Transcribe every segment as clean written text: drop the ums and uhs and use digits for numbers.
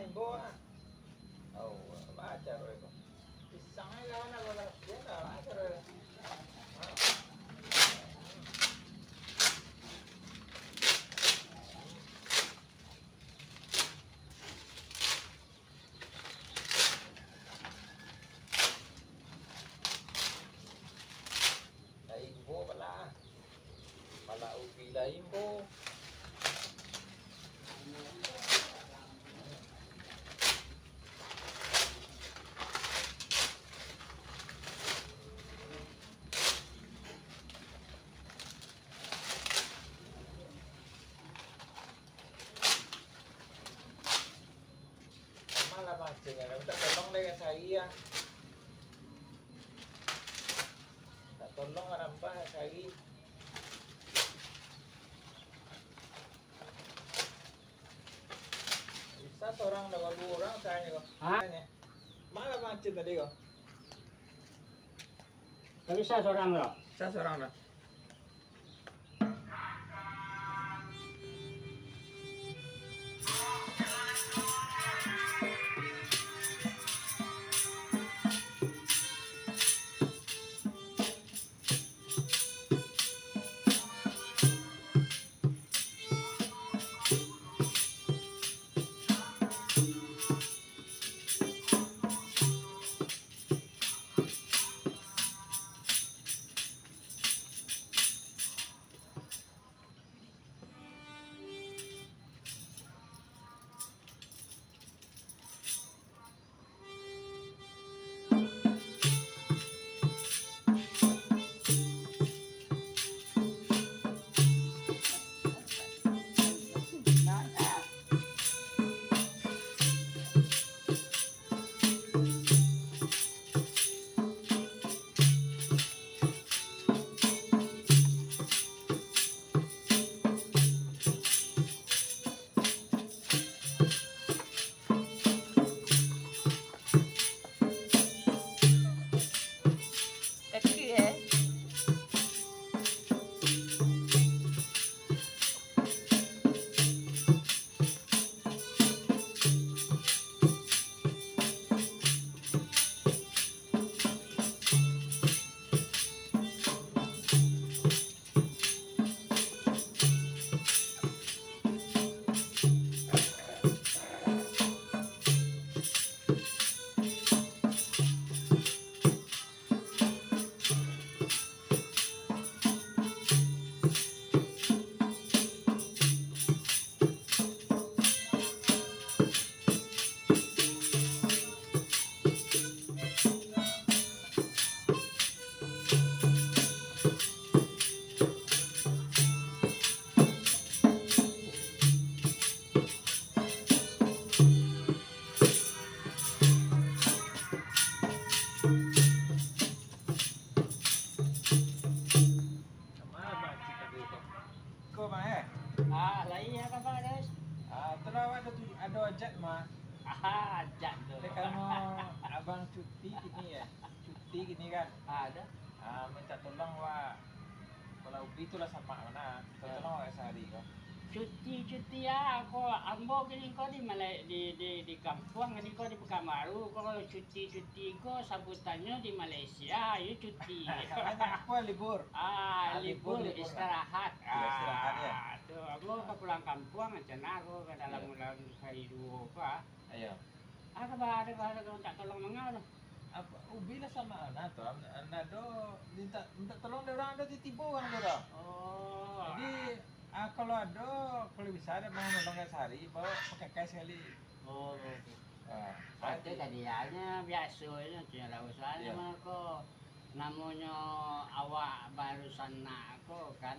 imbo. Oh, baca itu. Pisangnya kawan aku lah, dia dah baca itu. Imbo pala ubi lah imbo. Malah mancing ya, minta tolong dengan saya. Minta tolong orang bah saya. Bisa seorang dengan dua orang saya kok. Malah mancing tadi kok. Tapi saya seorang loh. Bisa seorang dah. Ada ajak mah. Ajak tuh. Kalau abang cuti gini ya, cuti gini kan. Ada. Minta tolong wah. Kalau ubi itulah sama mana. Tolong wah sehari kok. Cuti ya, aku ambo gini kau di Malay di kampung gini kau di Pekanbaru. Kalau cuti kau sambutannya di Malaysia, ya cuti. Apa libur? Libur istirahat. Istirahat ya. Tuh, aku ke pulang kampung aja aku ke dalam hari dua apa. Ayo. Ada kalau tak tolong mengal. Apa ubi lah sama anak tuh. Anak do minta tolong dari orang ada ditipu orang do. Oh. Jadi kalau ada, kalau bisa ada mau nolong sehari, bawa pakai sekali. Oh, ada tadinya biasanya cuma usaha mah kok namanya awak barusan aku kan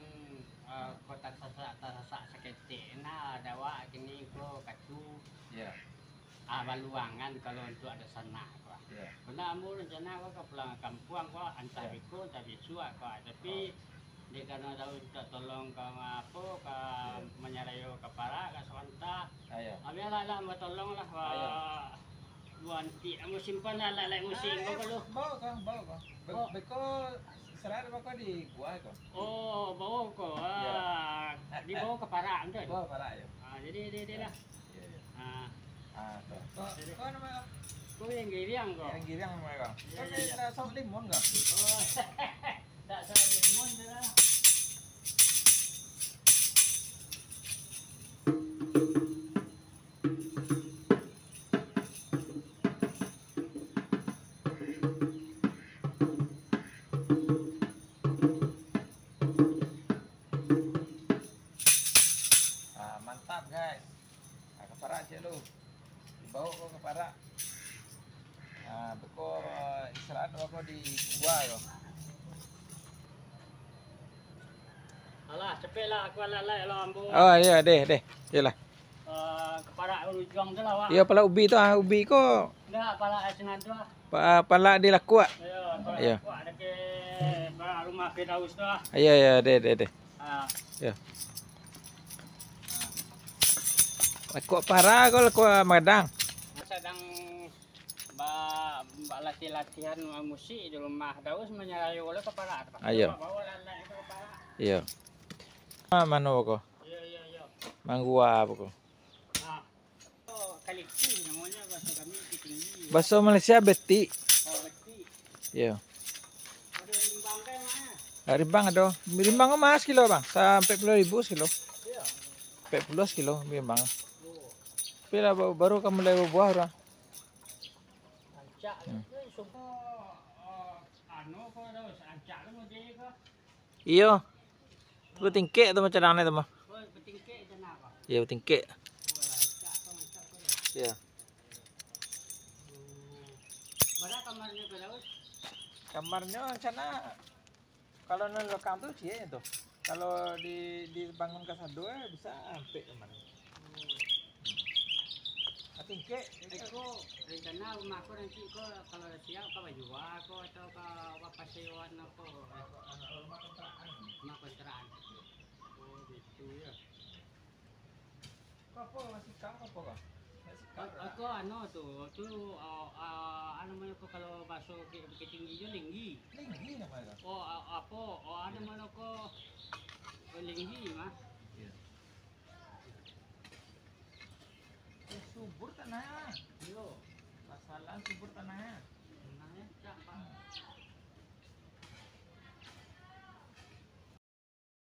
kotak sasak seketik nah ada awak kini kok katu baluangan kalau untuk ada sana kok. Karena amul rencana kok ke pulang kampung kok antar biku tapi suak kok tapi dia karena tahu tak tolong ke apa ke menyarayo kepala ke Sawanta. Ayo lah mau tolong lah buanti amo simpan lah musim kok lu. Bawa kang. Beko serah beko di gua kok. Oh, bawa kok. Dibawa ke para enggak? Bawa para ya. Jadi lah. Tuh. Kau namanya? Kau yang giriang kau. Yang giriang namanya kau. Iya, Kau iya. ada saus limun kau? Oh, tak salah lemon dah. Ah, mantap guys. Ah, keparak cik lu. Dibawa kau keparak. Ah, beko istirahat kau di gua kau. Alah, cepatlah aku lalai lah ambo. Oh iya deh. Yalah. Kepala ujung tu lah wak. Iya pala ubi tu ah ubi ko Dah, kepala asingan tu lah. pala di laku ah. Ayo, kepala Iya. aku ada ke rumah Firdaus tu lah. Iya deh. Ah, Ya. Laku parah kau laku Madang. sedang latihan musik di rumah Daus menyerayu oleh kepala. Ayo. Bawa lalai ke kepala. Iya. Mana kau? Iya. Manggua apa kau? Ah. Oh, kali itu namanya bahasa kami tinggi. Bakso Malaysia beti. Oh, beti. Iya. Ada limbang ke mana? Rimbang ada. Rimbang mas kilo bang. Sampai 40.000 kilo. Iya. 40 kilo rimbang. Oh. Bila baru kamu mulai berbuah orang. Ancak semua anu kau Daus, ancak tu mau jadi kau. Iya. Lu tingkek tu macam mana tu mah? Oh, betingkek je nak kau. Iya tingkek. Oh, ancak kau. Iya. Mana kamarnya kau Daus? Kamarnya sana kalau non lokal tuh sih itu. Kalau dibangun kasar dua bisa sampai kemana. Tingkek Eko, rencana rumah aku nanti kau kalau siap kau jual aku atau kau apa sewa aku? Rumah kontrakan. Oh, gitu ya. apa masih kamu apa kok? Aku anu tu anu mana kau kalau bakso bukit tinggi je linggi. Tinggi namanya. Oh, apa? Oh, ada mana kau linggi mah? Subur tanahnya. Yo, Masalah subur tanahnya. namanya siapa?